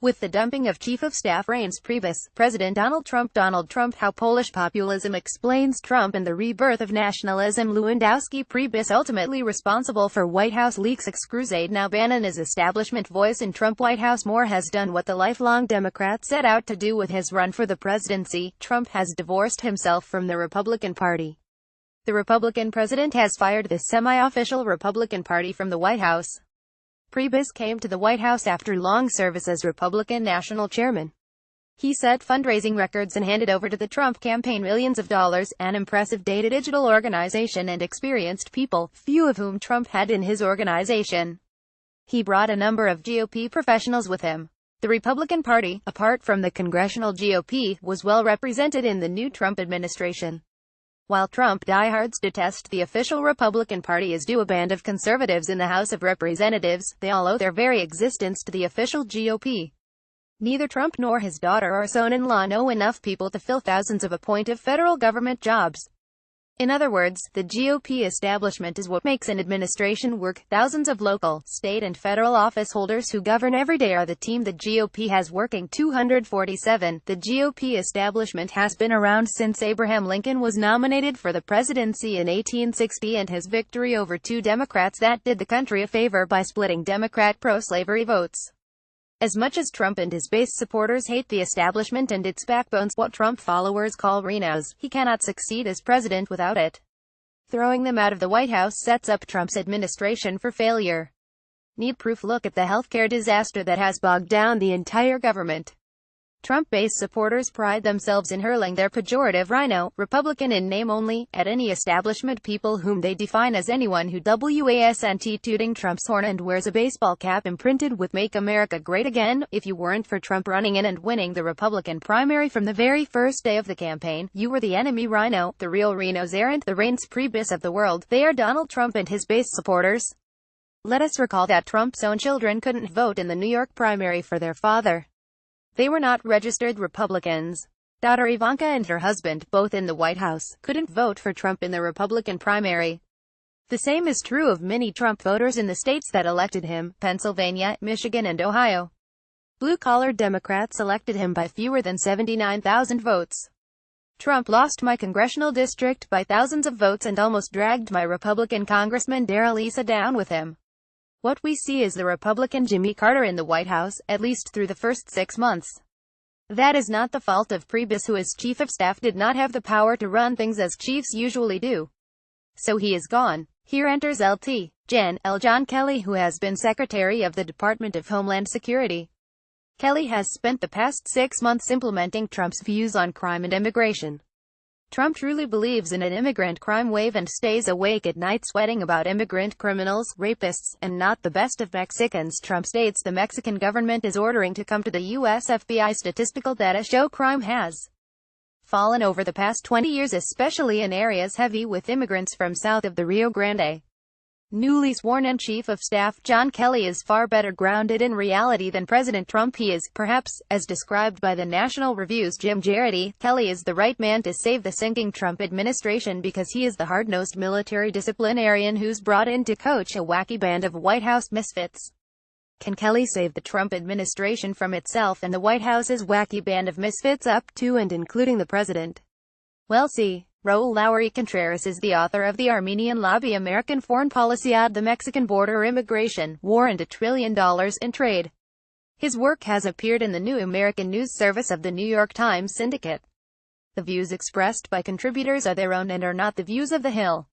With the dumping of Chief of Staff Reince Priebus, President Donald Trump, how Polish populism explains Trump and the rebirth of nationalism. Lewandowski. Priebus ultimately responsible for White House leaks. Crusade. Now Bannon is establishment voice in Trump White House. Moore has done what the lifelong Democrat set out to do with his run for the presidency. Trump has divorced himself from the Republican Party. The Republican president has fired the semi-official Republican Party from the White House. Priebus came to the White House after long service as Republican National Chairman. He set fundraising records and handed over to the Trump campaign millions of dollars, an impressive data digital organization and experienced people, few of whom Trump had in his organization. He brought a number of GOP professionals with him. The Republican Party, apart from the congressional GOP, was well represented in the new Trump administration. While Trump diehards detest the official Republican Party as do a band of conservatives in the House of Representatives, they all owe their very existence to the official GOP. Neither Trump nor his daughter or son-in-law know enough people to fill thousands of appointive federal government jobs. In other words, the GOP establishment is what makes an administration work. Thousands of local, state and federal office holders who govern every day are the team the GOP has working. 247. The GOP establishment has been around since Abraham Lincoln was nominated for the presidency in 1860, and his victory over two Democrats that did the country a favor by splitting Democrat pro-slavery votes. As much as Trump and his base supporters hate the establishment and its backbones, what Trump followers call Rhinos, he cannot succeed as president without it. Throwing them out of the White House sets up Trump's administration for failure. Need proof? Look at the healthcare disaster that has bogged down the entire government. Trump base supporters pride themselves in hurling their pejorative Rhino, Republican in name only, at any establishment people whom they define as anyone who wasn't tooting Trump's horn and wears a baseball cap imprinted with "Make America Great Again." If you weren't for Trump running in and winning the Republican primary from the very first day of the campaign, you were the enemy Rhino. The real Rhinos aren't the Reince Priebus of the world, they are Donald Trump and his base supporters. Let us recall that Trump's own children couldn't vote in the New York primary for their father. They were not registered Republicans. Daughter Ivanka and her husband, both in the White House, couldn't vote for Trump in the Republican primary. The same is true of many Trump voters in the states that elected him, Pennsylvania, Michigan and Ohio. Blue-collar Democrats elected him by fewer than 79,000 votes. Trump lost my congressional district by thousands of votes and almost dragged my Republican Congressman Darrell Issa down with him. What we see is the Republican Jimmy Carter in the White House, at least through the first 6 months. That is not the fault of Priebus, who as chief of staff did not have the power to run things as chiefs usually do. So he is gone. Here enters Lt. Gen. John Kelly, who has been Secretary of the Department of Homeland Security. Kelly has spent the past 6 months implementing Trump's views on crime and immigration. Trump truly believes in an immigrant crime wave and stays awake at night sweating about immigrant criminals, rapists, and not the best of Mexicans. Trump states the Mexican government is ordering to come to the U.S. FBI. Statistical data show crime has fallen over the past 20 years, especially in areas heavy with immigrants from south of the Rio Grande. Newly sworn-in Chief of Staff John Kelly is far better grounded in reality than President Trump. He is, perhaps, as described by the National Review's Jim Jarrett, Kelly is the right man to save the sinking Trump administration because he is the hard-nosed military disciplinarian who's brought in to coach a wacky band of White House misfits. Can Kelly save the Trump administration from itself and the White House's wacky band of misfits up to and including the president? Well, see. Raul Lowry Contreras is the author of The Armenian Lobby, American Foreign Policy, the Mexican Border, Immigration, War and $1 Trillion in Trade. His work has appeared in the New American News Service of the New York Times Syndicate. The views expressed by contributors are their own and are not the views of The Hill.